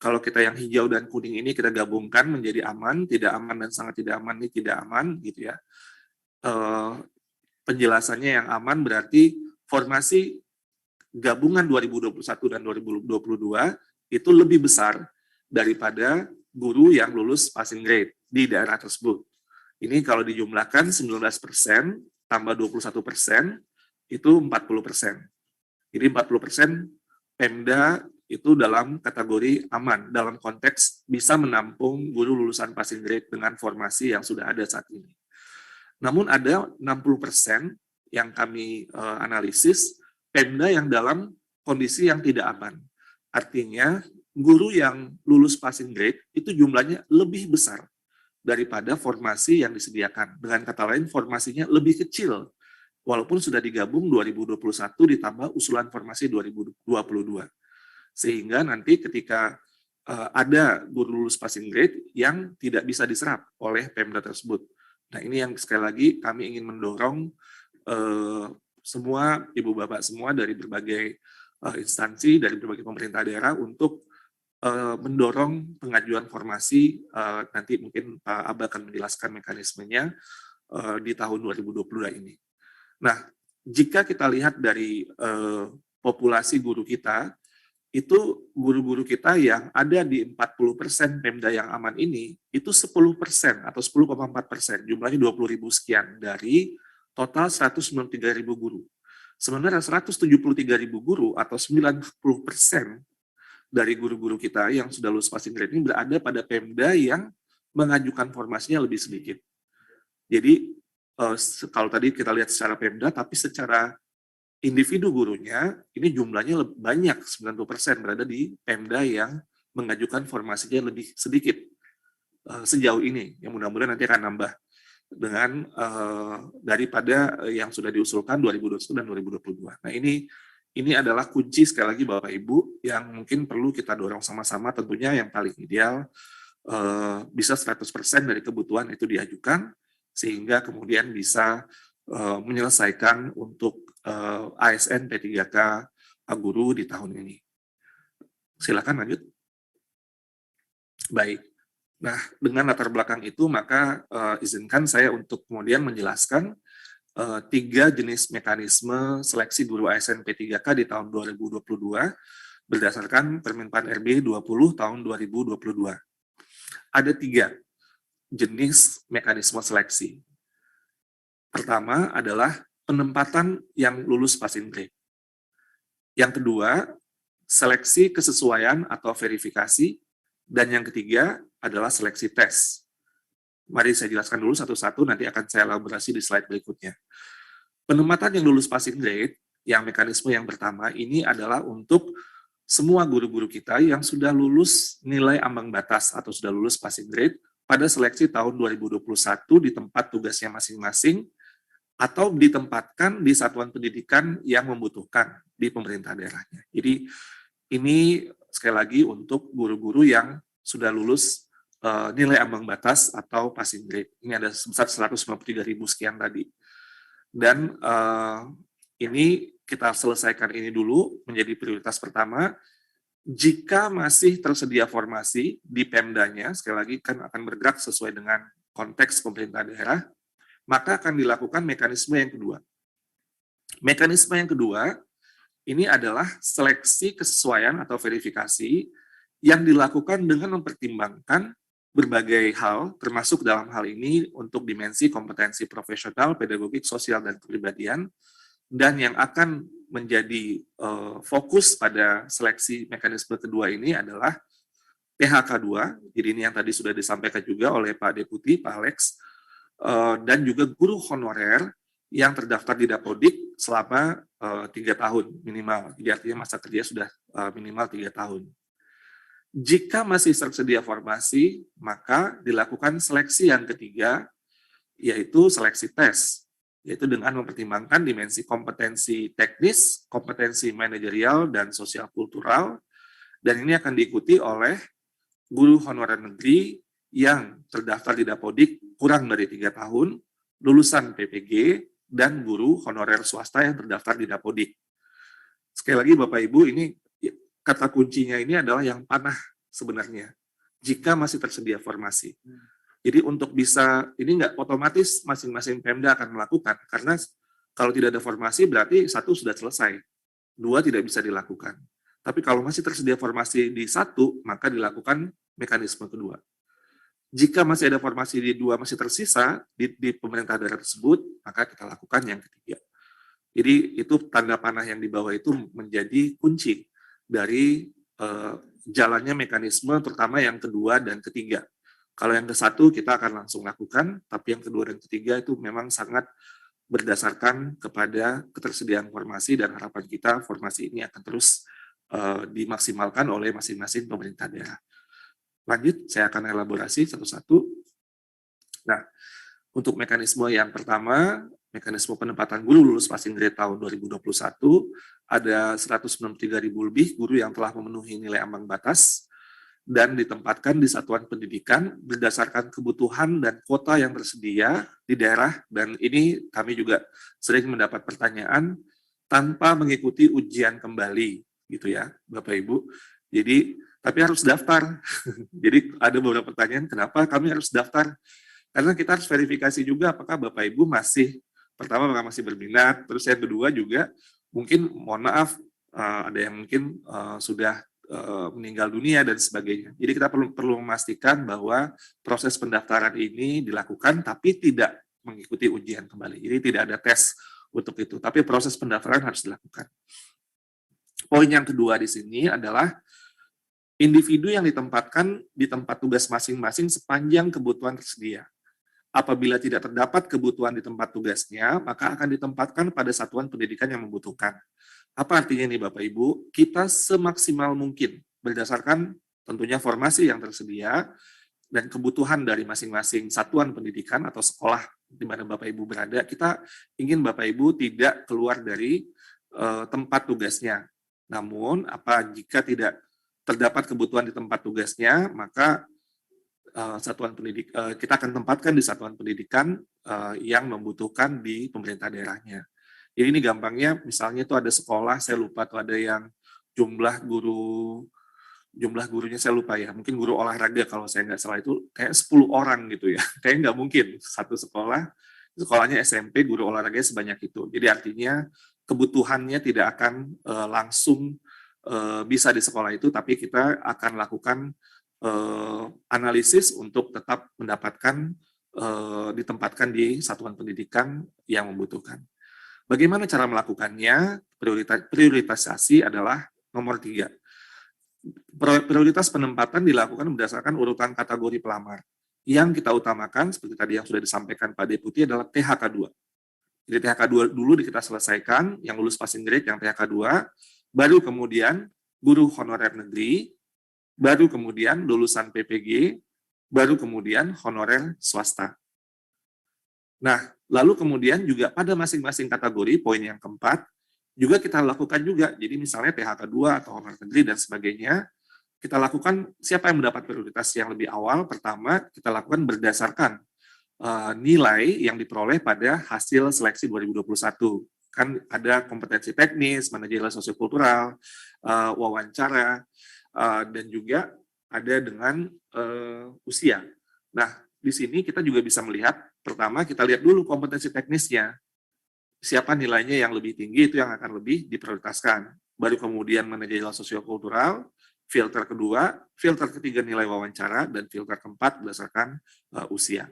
Kalau kita yang hijau dan kuning ini kita gabungkan menjadi aman, tidak aman, dan sangat tidak aman, ini tidak aman, gitu ya. Penjelasannya yang aman berarti formasi gabungan 2021 dan 2022 itu lebih besar daripada guru yang lulus passing grade di daerah tersebut. Ini kalau dijumlahkan 19% tambah 21% itu 40%. Jadi 40% Pemda itu dalam kategori aman, dalam konteks bisa menampung guru lulusan passing grade dengan formasi yang sudah ada saat ini. Namun ada 60% yang kami analisis Pemda yang dalam kondisi yang tidak aman. Artinya guru yang lulus passing grade itu jumlahnya lebih besar daripada formasi yang disediakan. Dengan kata lain, formasinya lebih kecil walaupun sudah digabung 2021 ditambah usulan formasi 2022. Sehingga nanti ketika ada guru lulus passing grade yang tidak bisa diserap oleh Pemda tersebut. Nah, ini yang sekali lagi kami ingin mendorong semua ibu bapak semua dari berbagai instansi, dari berbagai pemerintah daerah untuk mendorong pengajuan formasi. Nanti mungkin Pak Abah akan menjelaskan mekanismenya di tahun 2022 ini. Nah, jika kita lihat dari populasi guru kita, itu guru-guru kita yang ada di 40% Pemda yang aman ini, itu 10% atau 10,4%, jumlahnya 20.000 sekian dari total 193.000 guru. Sebenarnya 173.000 guru atau 90% dari guru-guru kita yang sudah lulus passing grade ini berada pada Pemda yang mengajukan formasinya lebih sedikit. Jadi kalau tadi kita lihat secara Pemda, tapi secara individu gurunya ini jumlahnya banyak, 90% berada di Pemda yang mengajukan formasinya lebih sedikit sejauh ini. Yang mudah-mudahan nanti akan nambah dengan daripada yang sudah diusulkan 2021 dan 2022. Nah, ini adalah kunci sekali lagi Bapak Ibu yang mungkin perlu kita dorong sama-sama. Tentunya yang paling ideal bisa 100% dari kebutuhan itu diajukan sehingga kemudian bisa menyelesaikan untuk ASN P3K guru di tahun ini. Silakan lanjut. Baik. Nah, dengan latar belakang itu maka izinkan saya untuk kemudian menjelaskan 3 jenis mekanisme seleksi guru ASN P3K di tahun 2022 berdasarkan Permenpan RB 20 tahun 2022. Ada 3 jenis mekanisme seleksi. Pertama adalah penempatan yang lulus passing grade. Yang kedua, seleksi kesesuaian atau verifikasi. Dan yang ketiga adalah seleksi tes. Mari saya jelaskan dulu satu-satu, nanti akan saya elaborasi di slide berikutnya. Penempatan yang lulus passing grade, yang mekanisme yang pertama, ini adalah untuk semua guru-guru kita yang sudah lulus nilai ambang batas atau sudah lulus passing grade pada seleksi tahun 2021 di tempat tugasnya masing-masing atau ditempatkan di satuan pendidikan yang membutuhkan di pemerintah daerahnya. Jadi ini sekali lagi untuk guru-guru yang sudah lulus nilai ambang batas atau passing grade. Ini ada sebesar 153.000 sekian tadi. Dan ini kita selesaikan ini dulu menjadi prioritas pertama. Jika masih tersedia formasi di Pemdanya, sekali lagi kan akan bergerak sesuai dengan konteks pemerintah daerah, maka akan dilakukan mekanisme yang kedua. Mekanisme yang kedua, ini adalah seleksi kesesuaian atau verifikasi yang dilakukan dengan mempertimbangkan berbagai hal, termasuk dalam hal ini untuk dimensi kompetensi profesional, pedagogik, sosial, dan kepribadian, dan yang akan menjadi fokus pada seleksi mekanisme kedua ini adalah PHK 2, jadi ini yang tadi sudah disampaikan juga oleh Pak Deputi, Pak Alex, dan juga guru honorer yang terdaftar di Dapodik selama 3 tahun minimal, jadi artinya masa kerja sudah minimal 3 tahun. Jika masih tersedia formasi, maka dilakukan seleksi yang ketiga, yaitu seleksi tes, yaitu dengan mempertimbangkan dimensi kompetensi teknis, kompetensi manajerial, dan sosial kultural, dan ini akan diikuti oleh guru honorer negeri yang terdaftar di Dapodik kurang dari 3 tahun, lulusan PPG, dan guru honorer swasta yang terdaftar di Dapodik. Sekali lagi Bapak Ibu, ini kata kuncinya ini adalah yang panah sebenarnya, jika masih tersedia formasi. Jadi untuk bisa, ini nggak otomatis masing-masing Pemda akan melakukan, karena kalau tidak ada formasi berarti 1 sudah selesai, 2 tidak bisa dilakukan. Tapi kalau masih tersedia formasi di 1, maka dilakukan mekanisme kedua. Jika masih ada formasi di 2 masih tersisa di pemerintah daerah tersebut, maka kita lakukan yang ketiga. Jadi itu tanda panah yang di bawah itu menjadi kunci dari jalannya mekanisme terutama yang kedua dan ketiga. Kalau yang ke-1 kita akan langsung lakukan, tapi yang kedua dan ketiga itu memang sangat berdasarkan kepada ketersediaan formasi dan harapan kita formasi ini akan terus dimaksimalkan oleh masing-masing pemerintah daerah. Lanjut, saya akan elaborasi satu-satu. Nah, untuk mekanisme yang pertama, mekanisme penempatan guru lulus passing grade tahun 2021, ada 163.000 lebih guru yang telah memenuhi nilai ambang batas dan ditempatkan di satuan pendidikan berdasarkan kebutuhan dan kuota yang tersedia di daerah, dan ini kami juga sering mendapat pertanyaan tanpa mengikuti ujian kembali gitu ya Bapak Ibu. Jadi tapi harus daftar. Jadi ada beberapa pertanyaan kenapa kami harus daftar, karena kita harus verifikasi juga apakah Bapak Ibu pertama masih berminat, terus yang kedua juga mungkin mohon maaf ada yang mungkin sudah meninggal dunia dan sebagainya. Jadi kita perlu memastikan bahwa proses pendaftaran ini dilakukan tapi tidak mengikuti ujian kembali. Jadi tidak ada tes untuk itu, tapi proses pendaftaran harus dilakukan. Poin yang kedua di sini adalah individu yang ditempatkan di tempat tugas masing-masing sepanjang kebutuhan tersedia. Apabila tidak terdapat kebutuhan di tempat tugasnya, maka akan ditempatkan pada satuan pendidikan yang membutuhkan. Apa artinya nih Bapak Ibu? Kita semaksimal mungkin berdasarkan tentunya formasi yang tersedia dan kebutuhan dari masing-masing satuan pendidikan atau sekolah di mana Bapak Ibu berada, kita ingin Bapak Ibu tidak keluar dari tempat tugasnya. Namun, jika tidak terdapat kebutuhan di tempat tugasnya, maka kita akan tempatkan di satuan pendidikan yang membutuhkan di pemerintah daerahnya. Jadi ini gampangnya, misalnya itu ada sekolah, saya lupa tuh ada yang jumlah gurunya saya lupa ya, mungkin guru olahraga kalau saya nggak salah itu kayak 10 orang gitu ya, kayak nggak mungkin satu sekolahnya SMP guru olahraga sebanyak itu. Jadi artinya kebutuhannya tidak akan langsung bisa di sekolah itu, tapi kita akan lakukan analisis untuk tetap mendapatkan ditempatkan di satuan pendidikan yang membutuhkan. Bagaimana cara melakukannya? Prioritasasi adalah nomor 3. Prioritas penempatan dilakukan berdasarkan urutan kategori pelamar. Yang kita utamakan, seperti tadi yang sudah disampaikan Pak Deputi, adalah THK 2. Jadi THK 2 dulu kita selesaikan, yang lulus passing grade, yang THK 2, baru kemudian guru honorer negeri, baru kemudian lulusan PPG, baru kemudian honorer swasta. Nah, lalu kemudian juga pada masing-masing kategori, poin yang keempat, juga kita lakukan juga. Jadi misalnya THK 2 atau honorer negeri dan sebagainya, kita lakukan siapa yang mendapat prioritas yang lebih awal. Pertama, kita lakukan berdasarkan nilai yang diperoleh pada hasil seleksi 2021. Kan ada kompetensi teknis, manajerial sosiokultural, wawancara, dan juga ada dengan usia. Nah, di sini kita juga bisa melihat, pertama kita lihat dulu kompetensi teknisnya. Siapa nilainya yang lebih tinggi, itu yang akan lebih diprioritaskan. Baru kemudian manajerial sosiokultural, filter kedua, filter ketiga nilai wawancara, dan filter keempat berdasarkan usia.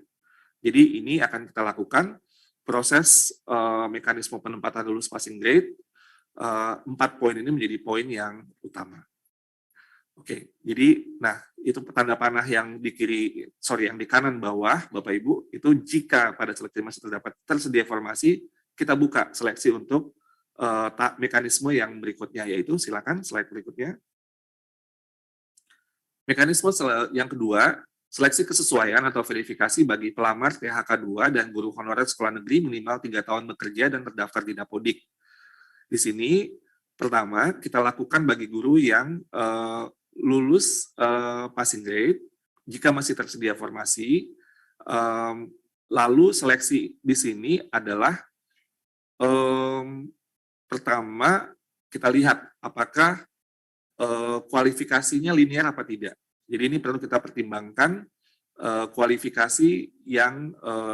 Jadi ini akan kita lakukan proses mekanisme penempatan lulus passing grade. 4 poin ini menjadi poin yang utama. Oke, jadi itu tanda panah yang yang di kanan bawah Bapak Ibu, itu jika pada seleksi masih tersedia formasi, kita buka seleksi untuk mekanisme yang berikutnya, yaitu silakan slide berikutnya. Mekanisme yang kedua, seleksi kesesuaian atau verifikasi bagi pelamar THK 2 dan guru honorer sekolah negeri minimal 3 tahun bekerja dan terdaftar di Dapodik. Di sini, pertama, kita lakukan bagi guru yang lulus passing grade, jika masih tersedia formasi, lalu seleksi di sini adalah pertama kita lihat apakah kualifikasinya linear apa tidak. Jadi ini perlu kita pertimbangkan kualifikasi yang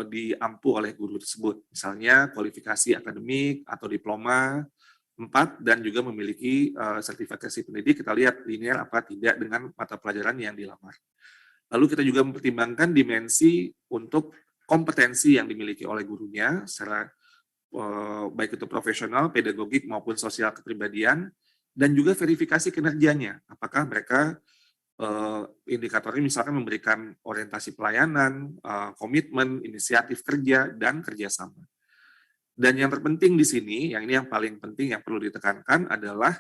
diampu oleh guru tersebut. Misalnya kualifikasi akademik atau diploma 4 dan juga memiliki sertifikasi pendidik, kita lihat linear apa tidak dengan mata pelajaran yang dilamar. Lalu kita juga mempertimbangkan dimensi untuk kompetensi yang dimiliki oleh gurunya secara baik itu profesional, pedagogik maupun sosial kepribadian, dan juga verifikasi kinerjanya. Apakah mereka indikatornya misalkan memberikan orientasi pelayanan, komitmen, inisiatif kerja, dan kerjasama. Dan yang terpenting di sini, yang ini yang paling penting yang perlu ditekankan adalah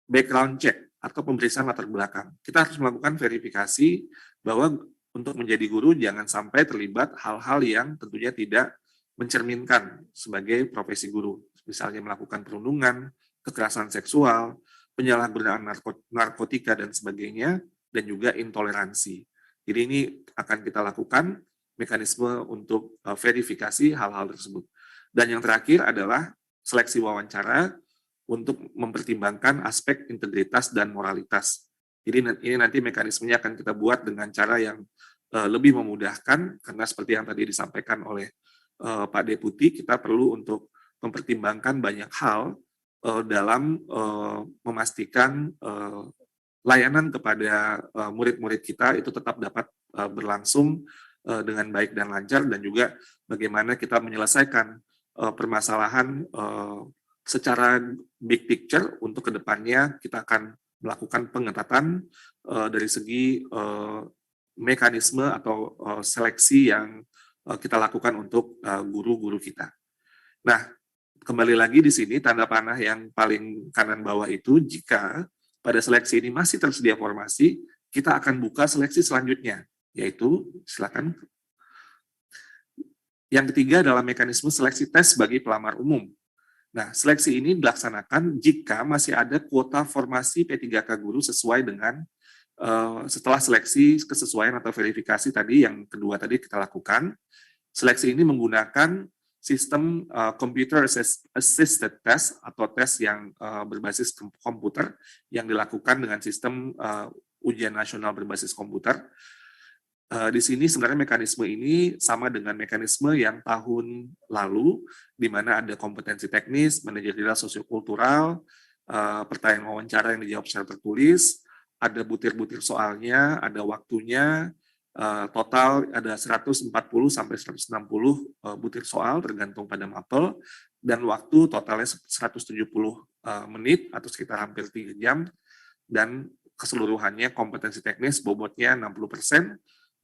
background check atau pemeriksaan latar belakang. Kita harus melakukan verifikasi bahwa untuk menjadi guru jangan sampai terlibat hal-hal yang tentunya tidak mencerminkan sebagai profesi guru, misalnya melakukan perundungan, kekerasan seksual, penyalahgunaan narkotika dan sebagainya, dan juga intoleransi. Jadi ini akan kita lakukan mekanisme untuk verifikasi hal-hal tersebut. Dan yang terakhir adalah seleksi wawancara untuk mempertimbangkan aspek integritas dan moralitas. Jadi ini nanti mekanismenya akan kita buat dengan cara yang lebih memudahkan, karena seperti yang tadi disampaikan oleh Pak Deputi, kita perlu untuk mempertimbangkan banyak hal dalam memastikan layanan kepada murid-murid kita itu tetap dapat berlangsung dengan baik dan lancar, dan juga bagaimana kita menyelesaikan permasalahan secara big picture. Untuk kedepannya kita akan melakukan pengetatan dari segi mekanisme atau seleksi yang kita lakukan untuk guru-guru kita. Nah, kembali lagi di sini tanda panah yang paling kanan bawah itu, jika pada seleksi ini masih tersedia formasi, kita akan buka seleksi selanjutnya, yaitu silakan. Yang ketiga adalah mekanisme seleksi tes bagi pelamar umum. Nah, seleksi ini dilaksanakan jika masih ada kuota formasi P3K guru sesuai dengan setelah seleksi kesesuaian atau verifikasi tadi yang kedua tadi kita lakukan. Seleksi ini menggunakan sistem computer assisted test atau tes yang berbasis komputer yang dilakukan dengan sistem ujian nasional berbasis komputer. Di sini sebenarnya mekanisme ini sama dengan mekanisme yang tahun lalu, di mana ada kompetensi teknis, manajerial sosiokultural, pertanyaan wawancara yang dijawab secara tertulis, ada butir-butir soalnya, ada waktunya, total ada 140 sampai 160 butir soal tergantung pada mapel, dan waktu totalnya 170 menit atau sekitar hampir 3 jam, dan keseluruhannya kompetensi teknis bobotnya 60%,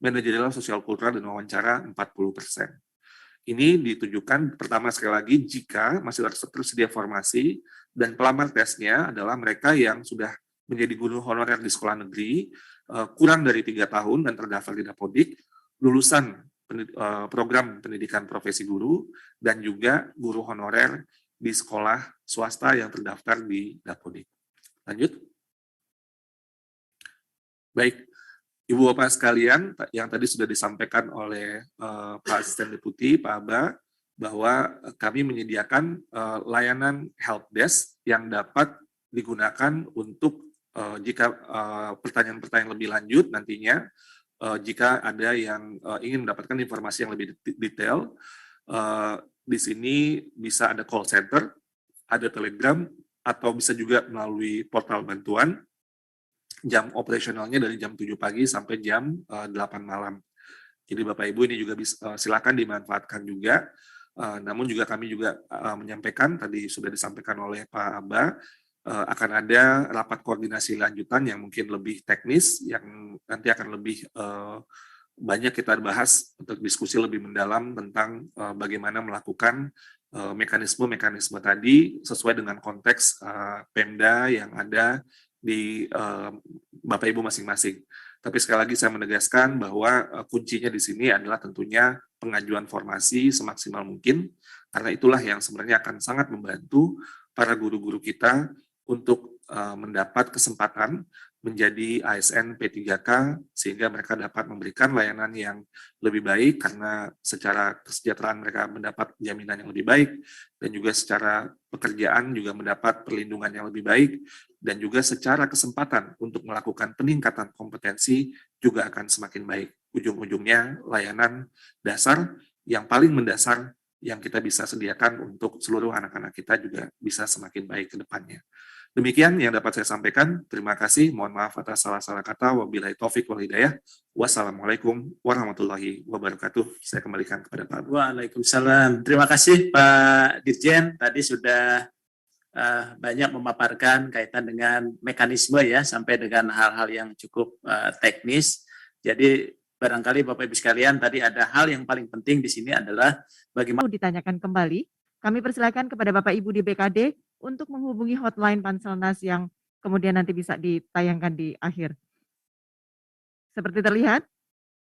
manajerial sosial kultural dan wawancara 40%. Ini ditujukan pertama sekali lagi jika masih tersedia formasi dan pelamar tesnya adalah mereka yang sudah menjadi guru honorer di sekolah negeri kurang dari 3 tahun dan terdaftar di Dapodik, lulusan program pendidikan profesi guru, dan juga guru honorer di sekolah swasta yang terdaftar di Dapodik. Lanjut. Baik. Ibu Bapak sekalian, yang tadi sudah disampaikan oleh Pak Asisten Deputi, Pak Aba, bahwa kami menyediakan layanan help desk yang dapat digunakan untuk jika pertanyaan-pertanyaan lebih lanjut nantinya, jika ada yang ingin mendapatkan informasi yang lebih detail, di sini bisa ada call center, ada Telegram, atau bisa juga melalui portal bantuan. Jam operasionalnya dari jam 7 pagi sampai jam 8 malam. Jadi Bapak Ibu ini juga silakan dimanfaatkan juga. Namun juga kami juga menyampaikan, tadi sudah disampaikan oleh Pak Aba, akan ada rapat koordinasi lanjutan yang mungkin lebih teknis, yang nanti akan lebih banyak kita bahas untuk diskusi lebih mendalam tentang bagaimana melakukan mekanisme-mekanisme tadi sesuai dengan konteks Pemda yang ada di Bapak Ibu masing-masing. Tapi sekali lagi saya menegaskan bahwa kuncinya di sini adalah tentunya pengajuan formasi semaksimal mungkin, karena itulah yang sebenarnya akan sangat membantu para guru-guru kita untuk mendapat kesempatan menjadi ASN P3K, sehingga mereka dapat memberikan layanan yang lebih baik, karena secara kesejahteraan mereka mendapat jaminan yang lebih baik, dan juga secara pekerjaan juga mendapat perlindungan yang lebih baik, dan juga secara kesempatan untuk melakukan peningkatan kompetensi juga akan semakin baik. Ujung-ujungnya layanan dasar yang paling mendasar yang kita bisa sediakan untuk seluruh anak-anak kita juga bisa semakin baik ke depannya. Demikian yang dapat saya sampaikan. Terima kasih. Mohon maaf atas salah-salah kata. Wabillahi taufik wal hidayah. Wassalamualaikum warahmatullahi wabarakatuh. Saya kembalikan kepada Pak. Waalaikumsalam. Terima kasih Pak Dirjen. Tadi sudah banyak memaparkan kaitan dengan mekanisme ya, sampai dengan hal-hal yang cukup teknis. Jadi barangkali Bapak Ibu sekalian, tadi ada hal yang paling penting di sini adalah bagaimana ditanyakan kembali. Kami persilakan kepada Bapak Ibu di BKD untuk menghubungi hotline Panselnas yang kemudian nanti bisa ditayangkan di akhir. Seperti terlihat,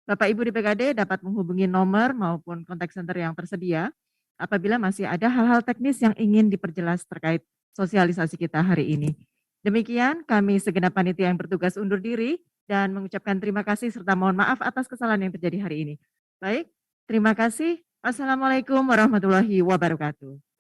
Bapak Ibu di BKD dapat menghubungi nomor maupun kontak center yang tersedia apabila masih ada hal-hal teknis yang ingin diperjelas terkait sosialisasi kita hari ini. Demikian kami segenap panitia yang bertugas undur diri dan mengucapkan terima kasih serta mohon maaf atas kesalahan yang terjadi hari ini. Baik, terima kasih. Wassalamualaikum warahmatullahi wabarakatuh.